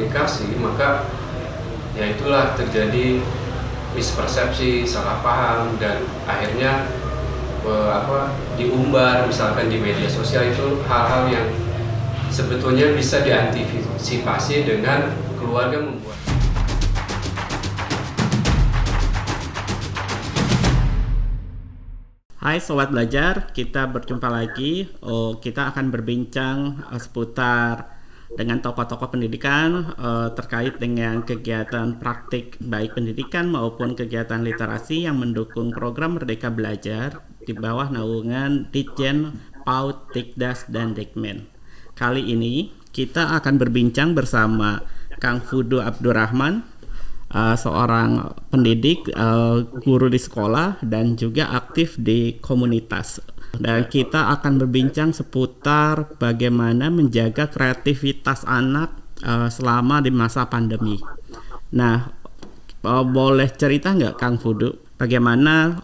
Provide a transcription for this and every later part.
komunikasi, maka ya itulah terjadi mispersepsi, salah paham, dan akhirnya diumbar misalkan di media sosial. Itu hal-hal yang sebetulnya bisa diantisipasi dengan keluarga membuat. Hai Sobat Belajar, kita berjumpa lagi. Kita akan berbincang seputar dengan tokoh-tokoh pendidikan terkait dengan kegiatan praktik baik pendidikan maupun kegiatan literasi yang mendukung program Merdeka Belajar di bawah naungan Ditjen, PAUD, Tikdas, dan Dikmen. Kali ini kita akan berbincang bersama Kang Fudu Abdurrahman, seorang pendidik, guru di sekolah, dan juga aktif di komunitas. Dan kita akan berbincang seputar bagaimana menjaga kreativitas anak selama di masa pandemi. Nah, boleh cerita nggak Kang Fudu, bagaimana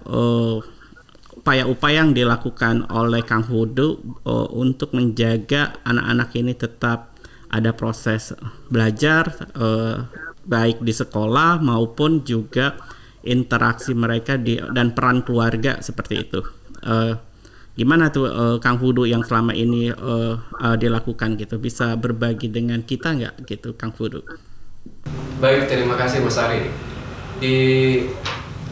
upaya-upaya yang dilakukan oleh Kang Fudu untuk menjaga anak-anak ini tetap ada proses belajar, baik di sekolah maupun juga interaksi mereka dan peran keluarga seperti itu. Gimana tuh Kang Fudu yang selama ini dilakukan gitu? Bisa berbagi dengan kita nggak gitu Kang Fudu? Baik, terima kasih Mas Ari. Di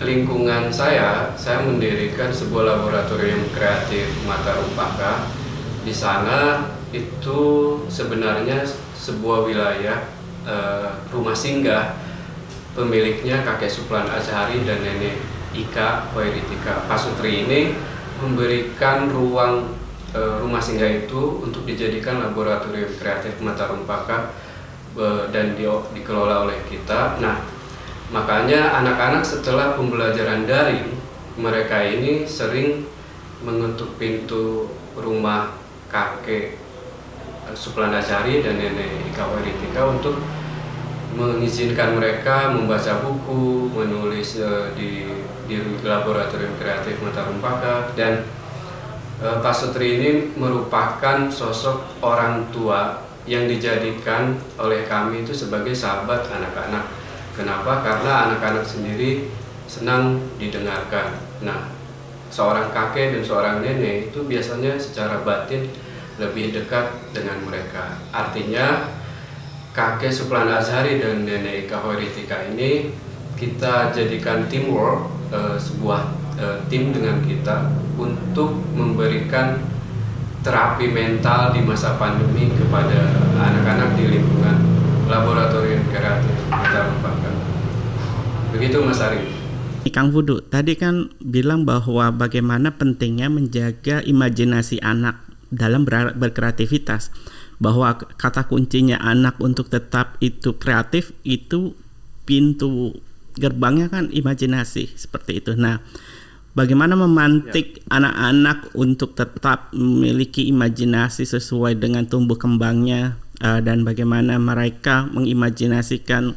lingkungan saya mendirikan sebuah laboratorium kreatif Mata Rumpaka. Di sana itu sebenarnya sebuah wilayah rumah singgah, pemiliknya kakek Suplan Azhari dan nenek Ika Hoiritika Pasutri ini memberikan ruang rumah singgah itu untuk dijadikan laboratorium kreatif Mata Rumpaka dan dikelola oleh kita. Nah, makanya anak-anak setelah pembelajaran daring, mereka ini sering mengetuk pintu rumah kakek Suplan Azhari dan nenek Ika Hoiritika untuk mengizinkan mereka membaca buku, menulis di laboratorium kreatif Mata Rumpaka. Dan Pak Sutri ini merupakan sosok orang tua yang dijadikan oleh kami itu sebagai sahabat anak-anak. Kenapa? Karena anak-anak sendiri senang didengarkan. Nah, seorang kakek dan seorang nenek itu biasanya secara batin lebih dekat dengan mereka. Artinya kakek Suplan Azhari dan nenek Ika Hoiritika ini kita jadikan teamwork, sebuah tim dengan kita untuk memberikan terapi mental di masa pandemi kepada anak-anak di lingkungan laboratorium kreatif Mata Rumpaka. Begitu Mas Ari. Kang Fudu, tadi kan bilang bahwa bagaimana pentingnya menjaga imajinasi anak dalam berkreativitas, bahwa kata kuncinya anak untuk tetap itu kreatif itu pintu gerbangnya kan imajinasi seperti itu. Nah, bagaimana memantik anak-anak untuk tetap memiliki imajinasi sesuai dengan tumbuh kembangnya, dan bagaimana mereka mengimajinasikan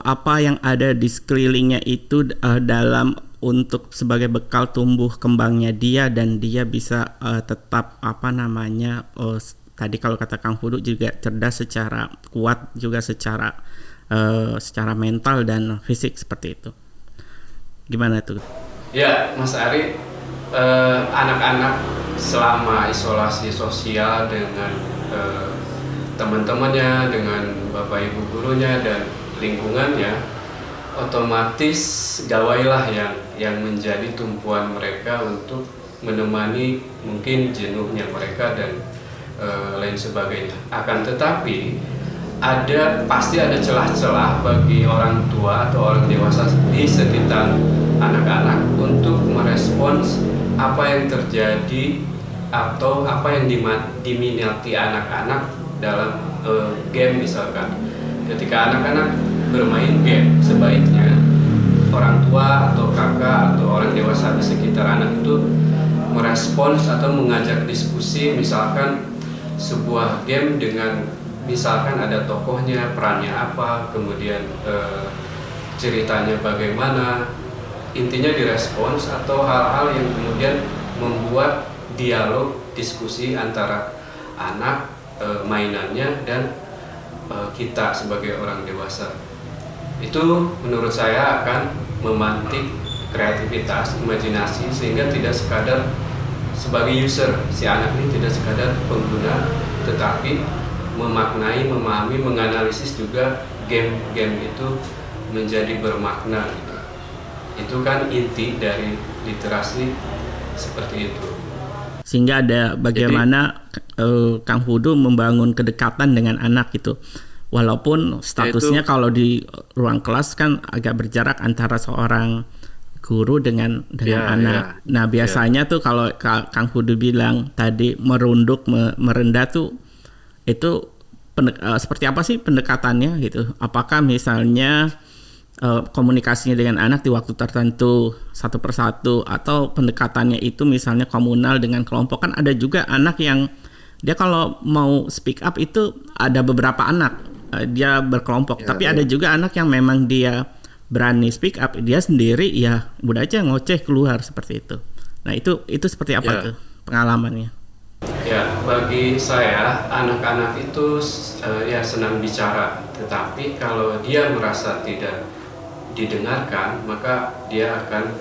apa yang ada di sekelilingnya itu dalam untuk sebagai bekal tumbuh kembangnya dia, dan dia bisa tetap tadi kalau kata Kang Fudu juga cerdas secara kuat juga secara mental dan fisik seperti itu. Gimana tuh? Ya, Mas Ari, anak-anak selama isolasi sosial dengan teman-temannya, dengan bapak ibu gurunya dan lingkungannya, otomatis gawailah yang menjadi tumpuan mereka untuk menemani mungkin jenuhnya mereka dan lain sebagainya. Akan tetapi pasti ada celah-celah bagi orang tua atau orang dewasa di sekitar anak-anak untuk merespons apa yang terjadi atau apa yang diminati anak-anak dalam game misalkan. Ketika anak-anak bermain game, sebaiknya orang tua atau kakak atau orang dewasa di sekitar anak itu merespons atau mengajak diskusi, misalkan sebuah game dengan misalkan ada tokohnya, perannya apa, kemudian ceritanya bagaimana, intinya direspons, atau hal-hal yang kemudian membuat dialog diskusi antara anak, mainannya dan kita sebagai orang dewasa. Itu menurut saya akan memantik kreativitas, imajinasi, sehingga tidak sekadar sebagai user, si anak ini tidak sekadar pengguna, tetapi memaknai, memahami, menganalisis juga game-game itu menjadi bermakna gitu. Itu kan inti dari literasi seperti itu. Sehingga ada bagaimana Kang Pudu membangun kedekatan dengan anak gitu. Walaupun statusnya kalau di ruang kelas kan agak berjarak antara seorang guru dengan anak. Nah, biasanya tuh kalau Kang Pudu bilang tadi merunduk, merendah tuh itu seperti apa sih pendekatannya gitu? Apakah misalnya komunikasinya dengan anak di waktu tertentu satu persatu, atau pendekatannya itu misalnya komunal dengan kelompok? Kan ada juga anak yang dia kalau mau speak up itu ada beberapa anak dia berkelompok, tapi ada juga anak yang memang dia berani speak up dia sendiri, ya udah aja ngoceh keluar seperti itu. Nah itu seperti apa tuh pengalamannya? Ya, bagi saya anak-anak itu ya senang bicara, tetapi kalau dia merasa tidak didengarkan, maka dia akan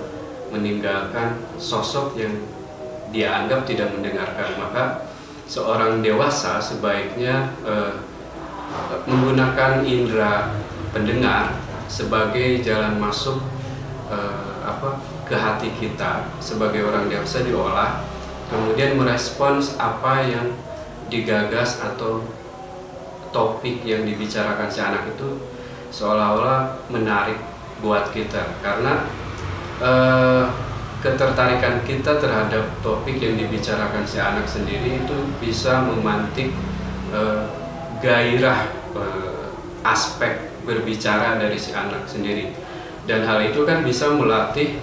meninggalkan sosok yang dia anggap tidak mendengarkan. Maka seorang dewasa sebaiknya menggunakan indera pendengar sebagai jalan masuk ke hati kita sebagai orang dewasa, diolah, kemudian merespons apa yang digagas atau topik yang dibicarakan si anak itu seolah-olah menarik buat kita, karena ketertarikan kita terhadap topik yang dibicarakan si anak sendiri itu bisa memantik gairah aspek berbicara dari si anak sendiri, dan hal itu kan bisa melatih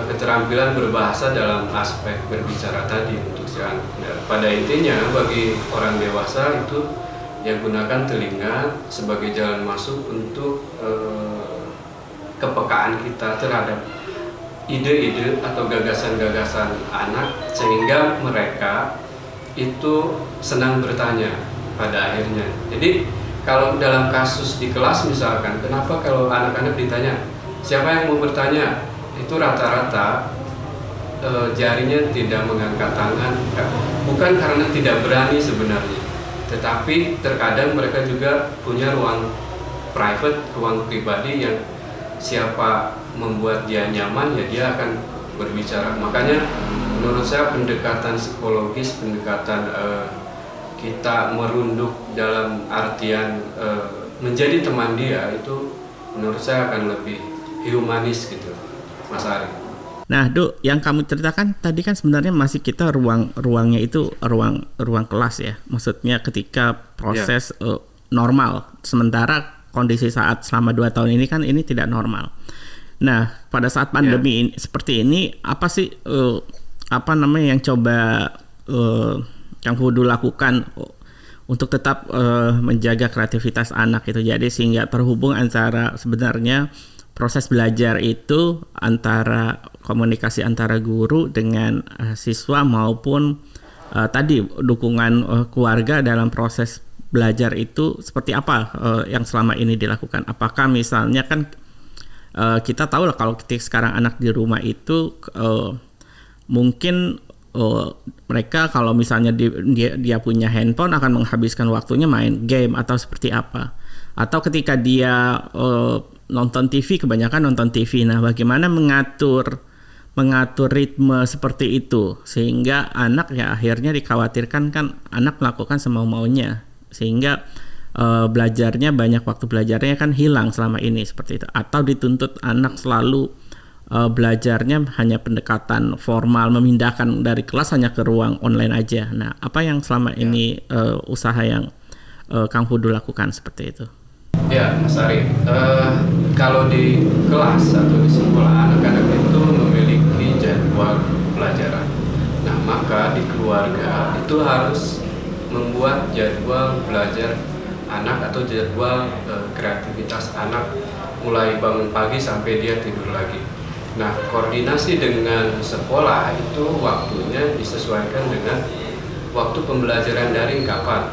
keterampilan berbahasa dalam aspek berbicara tadi untuk si anak. Pada intinya bagi orang dewasa itu yang gunakan telinga sebagai jalan masuk untuk kepekaan kita terhadap ide-ide atau gagasan-gagasan anak, sehingga mereka itu senang bertanya pada akhirnya. Jadi kalau dalam kasus di kelas misalkan, kenapa kalau anak-anak ditanya siapa yang mau bertanya, itu rata-rata jarinya tidak mengangkat tangan, bukan karena tidak berani sebenarnya, tetapi terkadang mereka juga punya ruang private, ruang pribadi yang siapa membuat dia nyaman ya dia akan berbicara. Makanya menurut saya pendekatan psikologis, pendekatan kita merunduk dalam artian menjadi teman dia, itu menurut saya akan lebih humanis gitu, Mas Ari. Nah, Duk, yang kamu ceritakan tadi kan sebenarnya masih kita ruangnya itu ruang kelas ya. Maksudnya ketika proses normal. Sementara kondisi saat selama 2 tahun ini kan ini tidak normal. Nah, pada saat pandemi ini, seperti ini, apa sih yang coba Kang Pudu lakukan untuk tetap menjaga kreativitas anak itu, jadi sehingga terhubung antara sebenarnya proses belajar itu antara komunikasi antara guru dengan siswa maupun tadi dukungan keluarga dalam proses belajar itu seperti apa yang selama ini dilakukan? Apakah misalnya kan kita tahu lah kalau sekarang anak di rumah itu mungkin mereka kalau misalnya dia punya handphone akan menghabiskan waktunya main game atau seperti apa, atau ketika dia nonton TV, kebanyakan nonton TV. Nah, bagaimana mengatur ritme seperti itu sehingga anak ya akhirnya dikhawatirkan kan anak melakukan semau-maunya sehingga belajarnya banyak waktu belajarnya kan hilang selama ini seperti itu, atau dituntut anak selalu belajarnya hanya pendekatan formal, memindahkan dari kelas hanya ke ruang online aja. Nah, apa yang selama ini usaha yang Kang Pudu lakukan seperti itu? Ya, Mas Ari, kalau di kelas atau di sekolah anak-anak itu memiliki jadwal pelajaran. Nah, maka di keluarga itu harus membuat jadwal belajar anak atau jadwal kreativitas anak mulai bangun pagi sampai dia tidur lagi. Nah, koordinasi dengan sekolah itu waktunya disesuaikan dengan waktu pembelajaran daring kapan.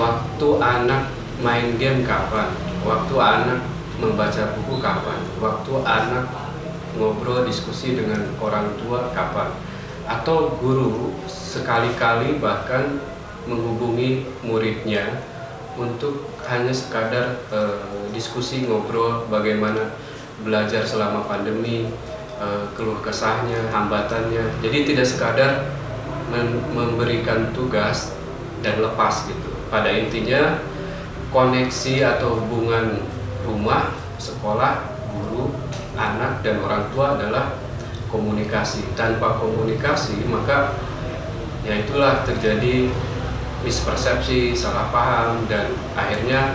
Waktu anak main game kapan, waktu anak membaca buku kapan, waktu anak ngobrol diskusi dengan orang tua kapan, atau guru sekali-kali bahkan menghubungi muridnya untuk hanya sekadar diskusi ngobrol bagaimana belajar selama pandemi, keluh kesahnya, hambatannya. Jadi tidak sekadar memberikan tugas dan lepas gitu. Pada intinya koneksi atau hubungan rumah, sekolah, guru, anak dan orang tua adalah komunikasi. Tanpa komunikasi maka ya itulah terjadi mispersepsi, salah paham, dan akhirnya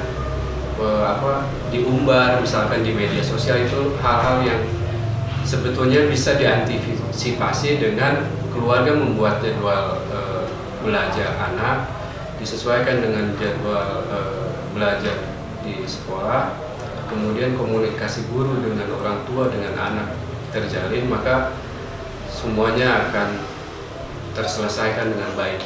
diumbar misalkan di media sosial itu hal-hal yang sebetulnya bisa diantisipasi dengan keluarga membuat jadwal belajar anak disesuaikan dengan jadwal belajar di sekolah, kemudian komunikasi guru dengan orang tua dengan anak terjalin, maka semuanya akan terselesaikan dengan baik.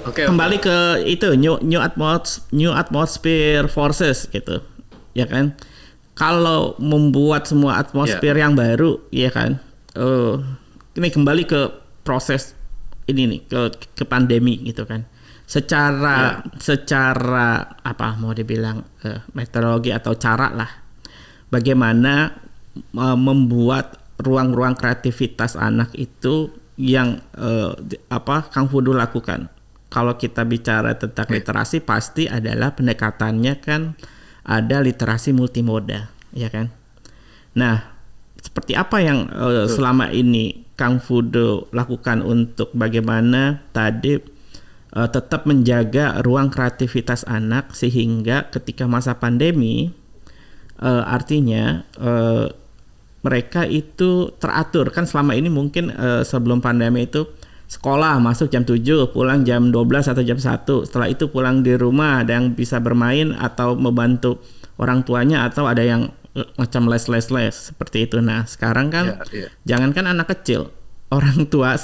Kembali ke itu new atmosphere forces gitu, ya kan? Kalau membuat semua atmosfer yang baru, ya kan? Ini kembali ke proses ini nih ke pandemi gitu kan. Secara apa mau dibilang metodologi atau cara lah, bagaimana membuat ruang-ruang kreativitas anak itu yang Kang Fudu lakukan. Kalau kita bicara tentang literasi, pasti adalah pendekatannya kan ada literasi multimoda, ya kan? Nah, seperti apa yang selama ini Kang Fudu lakukan untuk bagaimana tadi tetap menjaga ruang kreativitas anak sehingga ketika masa pandemi artinya mereka itu teratur kan. Selama ini mungkin sebelum pandemi itu sekolah masuk jam 7, pulang jam 12 atau jam 1. Setelah itu pulang di rumah, ada yang bisa bermain atau membantu orang tuanya, atau ada yang macam les seperti itu. Nah, sekarang kan jangankan anak kecil, orang tua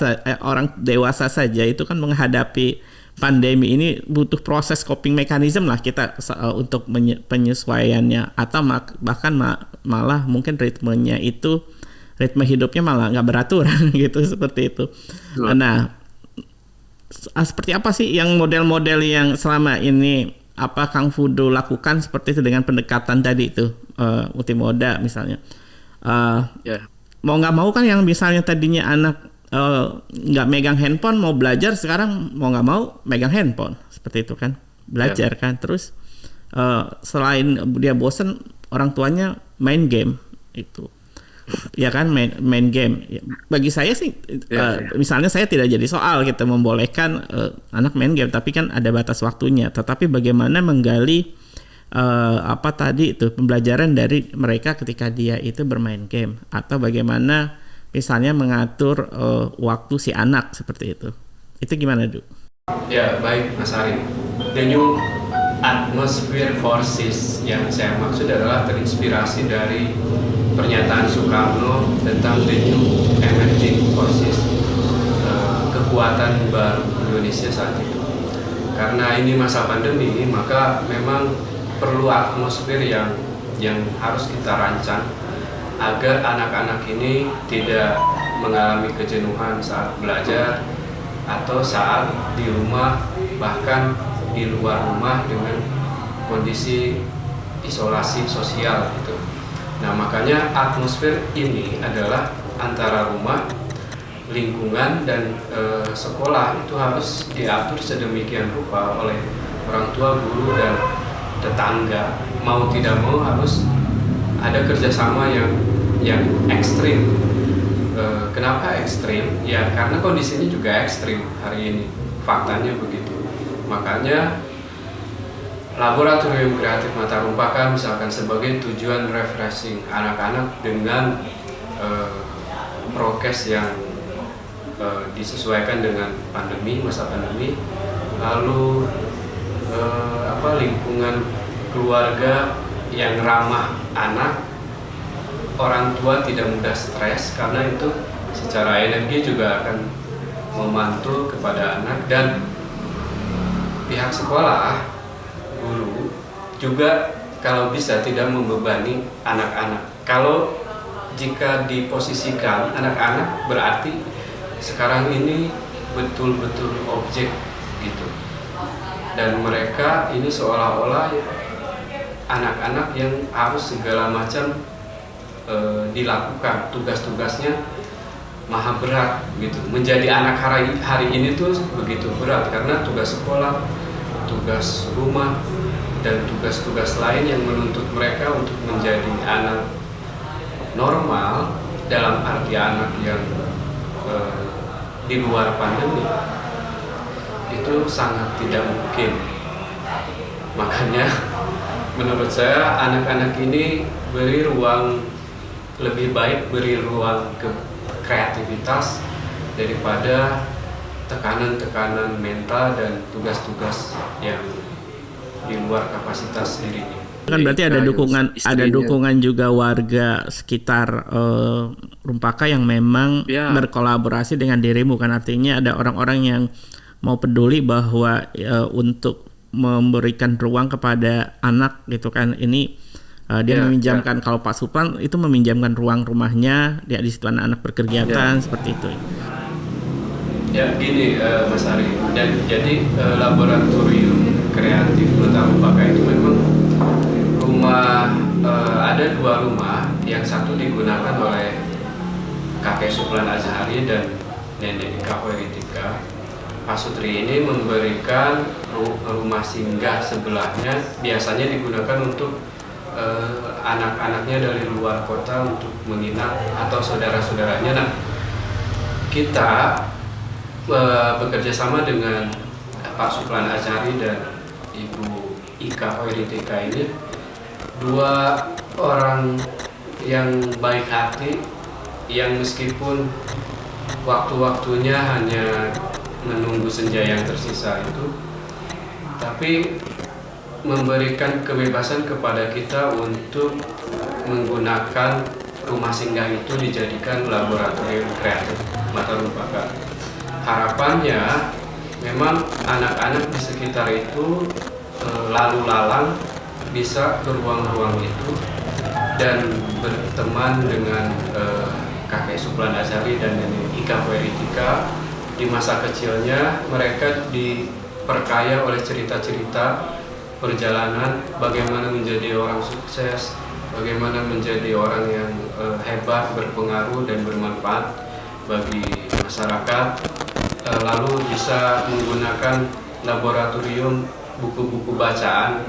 orang dewasa saja itu kan menghadapi pandemi ini butuh proses coping mechanism lah kita untuk penyesuaiannya, atau bahkan malah mungkin ritme hidupnya malah nggak beraturan gitu, seperti itu. Nah, seperti apa sih yang model-model yang selama ini Kang Fudu lakukan seperti itu dengan pendekatan tadi itu multimoda misalnya? Mau nggak mau kan yang misalnya tadinya anak nggak megang handphone mau belajar, sekarang mau nggak mau megang handphone, seperti itu kan, belajar kan. Terus selain dia bosen, orang tuanya main game itu, ya kan, main game. Bagi saya sih misalnya saya tidak jadi soal kita membolehkan anak main game, tapi kan ada batas waktunya. Tetapi bagaimana menggali tadi itu pembelajaran dari mereka ketika dia itu bermain game, atau bagaimana misalnya mengatur waktu si anak seperti itu gimana, Du? Ya, baik Mas Ari. The new atmosphere forces yang saya maksud adalah terinspirasi dari pernyataan Soekarno tentang the new emerging forces, kekuatan baru Indonesia saat itu. Karena ini masa pandemi, maka memang perlu atmosfer yang harus kita rancang agar anak-anak ini tidak mengalami kejenuhan saat belajar atau saat di rumah, bahkan di luar rumah dengan kondisi isolasi sosial gitu. Nah, makanya atmosfer ini adalah antara rumah, lingkungan, dan sekolah itu harus diatur sedemikian rupa oleh orang tua, guru, dan tetangga. Mau tidak mau harus ada kerjasama yang ekstrim. Kenapa ekstrim? Ya karena kondisinya juga ekstrim hari ini, faktanya begitu. Makanya laboratorium kreatif Mata Rumpaka misalkan sebagai tujuan refreshing anak-anak dengan prokes yang disesuaikan dengan pandemi, masa pandemi, lalu lingkungan keluarga yang ramah anak, orang tua tidak mudah stres karena itu secara energi juga akan memantul kepada anak. Dan pihak sekolah guru juga kalau bisa tidak membebani anak-anak. Kalau jika diposisikan anak-anak berarti sekarang ini betul-betul objek gitu. Dan mereka ini seolah-olah anak-anak yang harus segala macam dilakukan, tugas-tugasnya maha berat gitu. Menjadi anak hari ini tuh begitu berat karena tugas sekolah, tugas rumah, dan tugas-tugas lain yang menuntut mereka untuk menjadi anak normal, dalam arti anak yang di luar pandemi, itu sangat tidak mungkin. Makanya menurut saya anak-anak ini beri ruang, lebih baik beri ruang ke kreativitas daripada tekanan-tekanan mental dan tugas-tugas yang di luar kapasitas dirinya. Kan berarti ada dukungan juga warga sekitar Rumpaka yang memang berkolaborasi dengan dirimu, kan artinya ada orang-orang yang mau peduli bahwa untuk memberikan ruang kepada anak gitu kan. Ini dia meminjamkan, kalau Pak Supran itu meminjamkan ruang rumahnya, dia di situ anak-anak berkegiatan seperti itu. Ya gini Mas Ari, dan jadi laboratorium kreatif Kota Rumpaka itu memang rumah, ada 2 rumah, yang satu digunakan oleh kakek Supran Azhari dan nenek Ika Hoeritika. Pak Sutri ini memberikan rumah singgah sebelahnya, biasanya digunakan untuk anak-anaknya dari luar kota untuk menginap atau saudara-saudaranya. Nah, kita bekerja sama dengan Pak Supran Azhari dan Ibu Ika Hoeritika ini, 2 orang yang baik hati, yang meskipun waktu-waktunya hanya menunggu senja yang tersisa itu, tapi memberikan kebebasan kepada kita untuk menggunakan rumah singgah itu dijadikan laboratorium kreatif Mata Rumpaka. Harapannya memang anak-anak di sekitar itu lalu lalang bisa ke ruang-ruang itu dan berteman dengan kakek Supran Azhari dan nenek Ika Hoeritika. Di masa kecilnya mereka diperkaya oleh cerita-cerita perjalanan bagaimana menjadi orang sukses, bagaimana menjadi orang yang hebat, berpengaruh dan bermanfaat bagi masyarakat. Lalu bisa menggunakan laboratorium buku-buku bacaan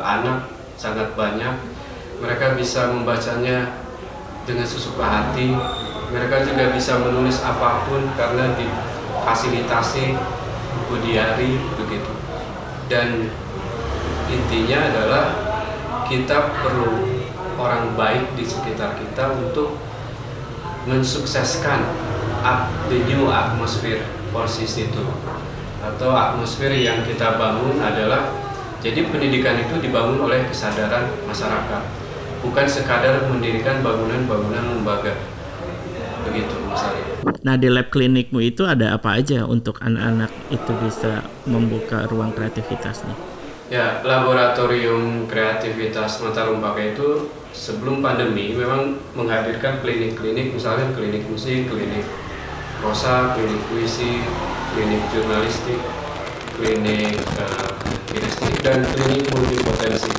anak sangat banyak. Mereka bisa membacanya dengan sesuka hati. Mereka juga bisa menulis apapun karena difasilitasi buku diari begitu. Dan intinya adalah kita perlu orang baik di sekitar kita untuk mensukseskan the new atmosphere forces itu, atau atmosfer yang kita bangun adalah, jadi pendidikan itu dibangun oleh kesadaran masyarakat, bukan sekadar mendirikan bangunan-bangunan lembaga begitu misalnya. Nah, di lab klinikmu itu ada apa aja untuk anak-anak itu bisa membuka ruang kreativitasnya? Ya, laboratorium kreativitas Mata Rumpaka itu sebelum pandemi memang menghadirkan klinik-klinik, misalnya klinik musik, klinik prosa, klinik puisi, klinik jurnalistik, klinik kinestik, dan klinik multipotensi.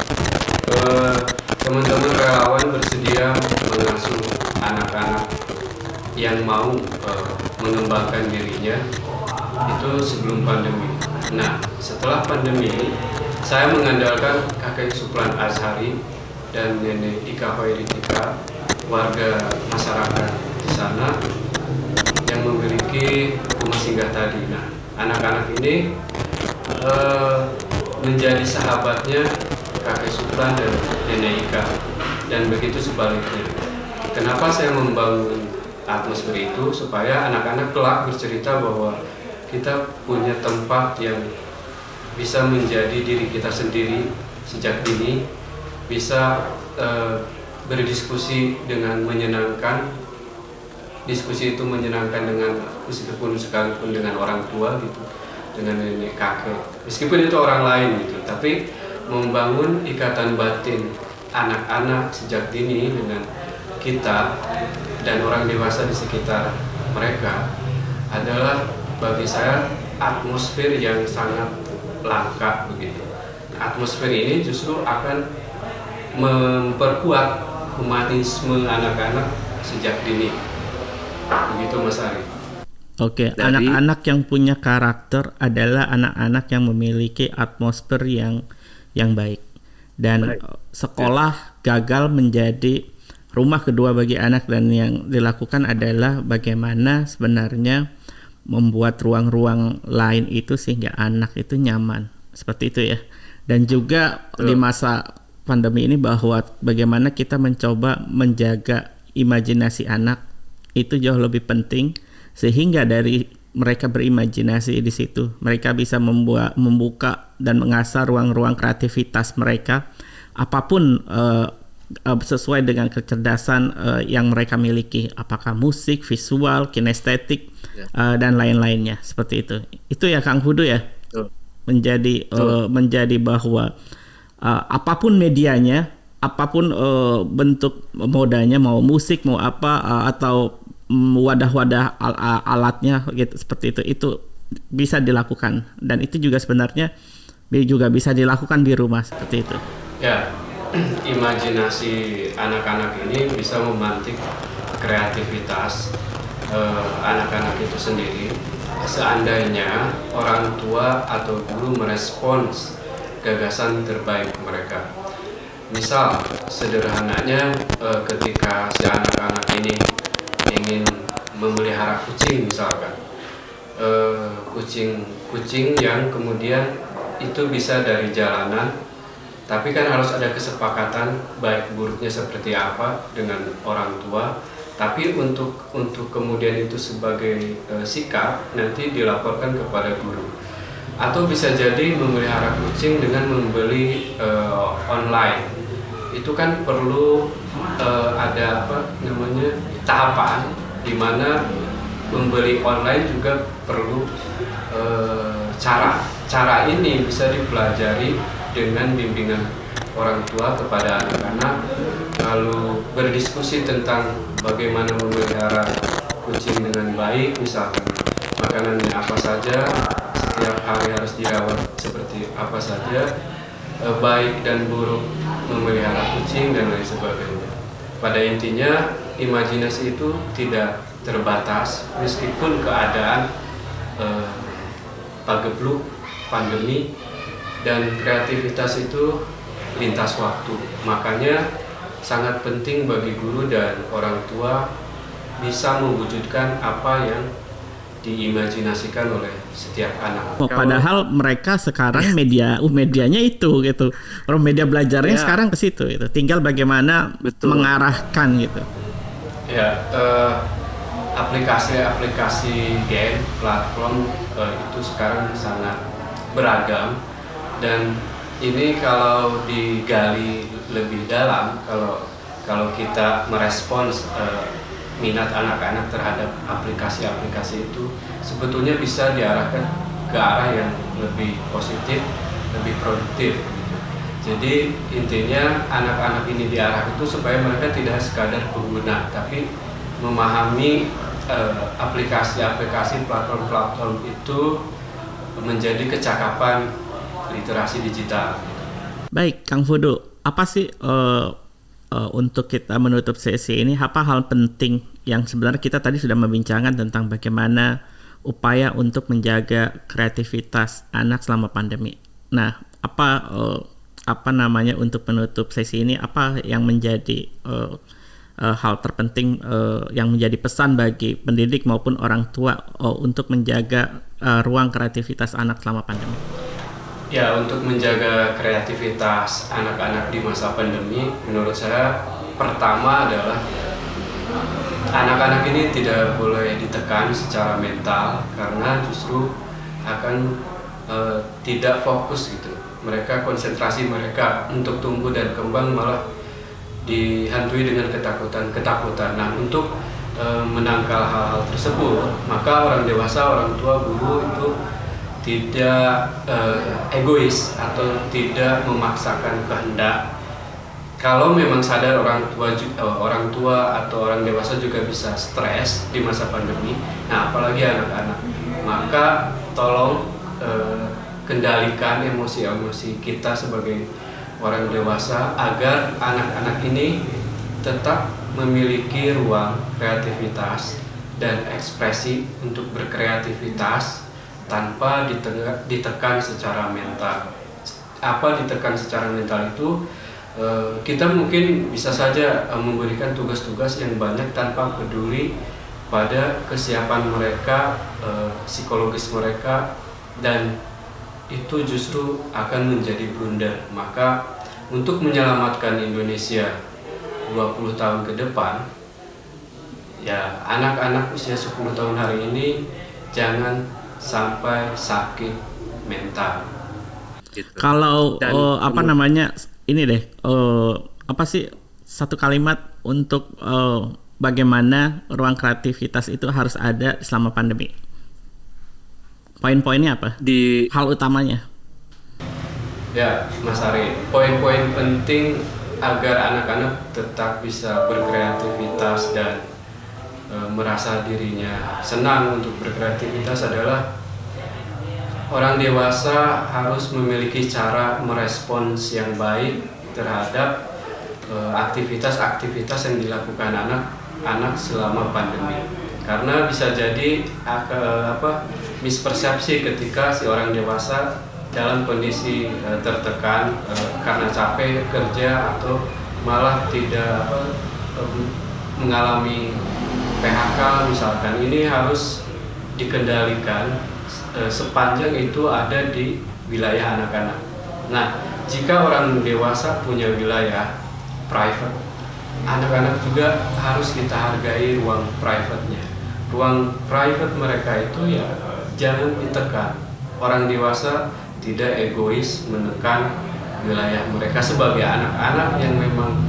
Teman-teman relawan bersedia mengasuh anak-anak yang mau mengembangkan dirinya itu sebelum pandemi. Nah, setelah pandemi saya mengandalkan kakek Supran Azhari dan nenek Ika Hoeritika, warga masyarakat di sana yang memiliki rumah singgah tadi. Nah, anak-anak ini menjadi sahabatnya kakek Supran dan nenek Ika, dan begitu sebaliknya. Kenapa saya membangun atmosfer itu? Supaya anak-anak kelak bercerita bahwa kita punya tempat yang bisa menjadi diri kita sendiri sejak dini, bisa berdiskusi dengan menyenangkan. Diskusi itu menyenangkan dengan sekalipun dengan orang tua gitu, dengan nenek kakek, meskipun itu orang lain gitu, tapi membangun ikatan batin anak-anak sejak dini dengan kita dan orang dewasa di sekitar mereka adalah bagi saya atmosfer yang sangat langka begitu. Atmosfer ini justru akan memperkuat humanisme anak-anak sejak dini. Begitu Mas Ari. Oke, anak-anak yang punya karakter adalah anak-anak yang memiliki atmosfer yang baik. Dan sekolah gagal menjadi rumah kedua bagi anak, dan yang dilakukan adalah bagaimana sebenarnya membuat ruang-ruang lain itu sehingga anak itu nyaman. Seperti itu ya. Dan juga di masa pandemi ini bahwa bagaimana kita mencoba menjaga imajinasi anak itu jauh lebih penting, sehingga dari mereka berimajinasi di situ, mereka bisa membuka dan mengasah ruang-ruang kreativitas mereka, apapun sesuai dengan kecerdasan yang mereka miliki, apakah musik, visual, kinestetik, dan lain-lainnya, seperti itu. Itu ya Kang Hudu ya, menjadi bahwa apapun medianya, apapun bentuk modanya, mau musik, mau apa, atau wadah-wadah alatnya gitu, seperti itu bisa dilakukan, dan itu juga sebenarnya juga bisa dilakukan di rumah seperti itu. Ya, imajinasi anak-anak ini bisa memantik kreativitas anak-anak itu sendiri seandainya orang tua atau guru merespons gagasan terbaik mereka. Misal sederhananya ketika si anak-anak ini ingin memelihara kucing misalkan, kucing yang kemudian itu bisa dari jalanan, tapi kan harus ada kesepakatan baik buruknya seperti apa dengan orang tua, tapi untuk kemudian itu sebagai sikap nanti dilaporkan kepada guru. Atau bisa jadi memelihara kucing dengan membeli online. Itu kan perlu ada tahapan di mana membeli online juga perlu cara ini bisa dipelajari dengan bimbingan orang tua kepada anak-anak, lalu berdiskusi tentang bagaimana memelihara kucing dengan baik, misalkan makanannya apa saja, setiap hari harus dirawat seperti apa saja, baik dan buruk memelihara kucing dan lain sebagainya. Pada intinya imajinasi itu tidak terbatas meskipun keadaan pagebluk, pandemi, dan kreativitas itu lintas waktu. Makanya sangat penting bagi guru dan orang tua bisa mewujudkan apa yang diimajinasikan oleh setiap anak. Padahal mereka sekarang medianya itu gitu. Orang media belajarnya sekarang ke situ gitu. Tinggal bagaimana mengarahkan gitu. Ya, aplikasi game, platform itu sekarang sangat beragam, dan ini kalau digali lebih dalam, kalau kita merespons minat anak-anak terhadap aplikasi-aplikasi itu sebetulnya bisa diarahkan ke arah yang lebih positif, lebih produktif. Jadi intinya anak-anak ini diarahkan itu supaya mereka tidak sekadar pengguna, tapi memahami aplikasi-aplikasi, platform-platform itu menjadi kecakapan literasi digital. Baik, Kang Fudu, apa sih untuk kita menutup sesi ini, apa hal penting yang sebenarnya kita tadi sudah membincangkan tentang bagaimana upaya untuk menjaga kreativitas anak selama pandemi. Nah, apa namanya untuk menutup sesi ini, apa yang menjadi hal terpenting yang menjadi pesan bagi pendidik maupun orang tua untuk menjaga ruang kreativitas anak selama pandemi? Ya, untuk menjaga kreativitas anak-anak di masa pandemi, menurut saya pertama adalah anak-anak ini tidak boleh ditekan secara mental, karena justru akan tidak fokus gitu. Mereka, konsentrasi mereka untuk tumbuh dan kembang malah dihantui dengan ketakutan. Nah, untuk menangkal hal-hal tersebut, maka orang dewasa, orang tua, guru itu tidak egois atau tidak memaksakan kehendak. Kalau memang sadar orang tua atau orang dewasa juga bisa stres di masa pandemi, nah apalagi anak-anak, maka tolong kendalikan emosi-emosi kita sebagai orang dewasa agar anak-anak ini tetap memiliki ruang kreativitas dan ekspresi untuk berkreativitas tanpa ditekan secara mental. Apa ditekan secara mental itu? Kita mungkin bisa saja memberikan tugas-tugas yang banyak tanpa peduli pada kesiapan mereka, psikologis mereka, dan itu justru akan menjadi blunder. Maka untuk menyelamatkan Indonesia 20 tahun ke depan, ya anak-anak usia 10 tahun hari ini jangan sampai sakit mental. Gitu. Kalau ini deh, apa sih satu kalimat untuk bagaimana ruang kreativitas itu harus ada selama pandemi? Poin-poinnya apa? Hal utamanya? Ya, Mas Ari, poin-poin penting agar anak-anak tetap bisa berkreativitas dan merasa dirinya senang untuk berkreativitas adalah orang dewasa harus memiliki cara merespons yang baik terhadap aktivitas-aktivitas yang dilakukan anak-anak selama pandemi. Karena bisa jadi mispersepsi ketika si orang dewasa dalam kondisi tertekan karena capek kerja atau malah tidak mengalami PHK misalkan. Ini harus dikendalikan sepanjang itu ada di wilayah anak-anak. Nah, jika orang dewasa punya wilayah private, anak-anak juga harus kita hargai ruang private-nya. Ruang private mereka itu ya jangan ditekan. Orang dewasa tidak egois menekan wilayah mereka sebagai anak-anak yang memang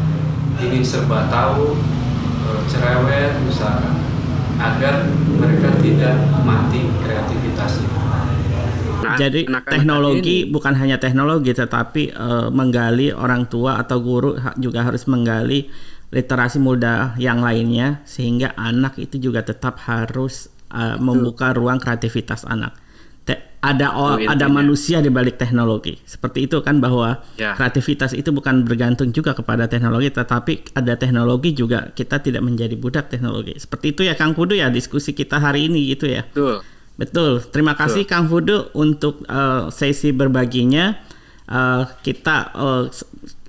ingin serba tahu, cerewet misalkan, agar mereka tidak mati kreativitasnya. Jadi teknologi bukan hanya teknologi, tetapi menggali orang tua atau guru juga harus menggali literasi muda yang lainnya, sehingga anak itu juga tetap harus membuka ruang kreativitas anak. Ada manusia di balik teknologi. Seperti itu kan, bahwa kreativitas itu bukan bergantung juga kepada teknologi, tetapi ada teknologi juga, kita tidak menjadi budak teknologi. Seperti itu ya Kang Fudu ya, diskusi kita hari ini gitu ya. Betul. Terima kasih Kang Fudu untuk sesi berbaginya. Kita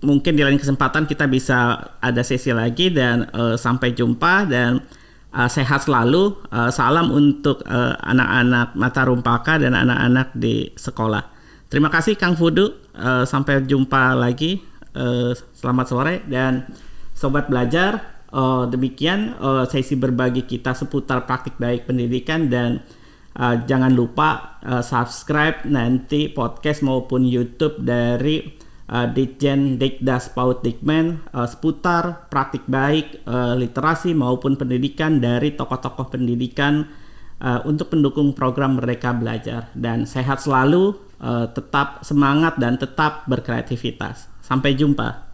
mungkin di lain kesempatan kita bisa ada sesi lagi, dan sampai jumpa, dan sehat selalu. Salam untuk anak-anak Matarumpaka dan anak-anak di sekolah. Terima kasih Kang Fudu. Sampai jumpa lagi. Selamat sore dan sobat belajar. Demikian sesi berbagi kita seputar praktik baik pendidikan, dan jangan lupa subscribe nanti podcast maupun YouTube dari Ditjen Dikdas Paut Dikmen seputar praktik baik literasi maupun pendidikan dari tokoh-tokoh pendidikan untuk pendukung program Merdeka Belajar. Dan sehat selalu, tetap semangat dan tetap berkreativitas. Sampai jumpa.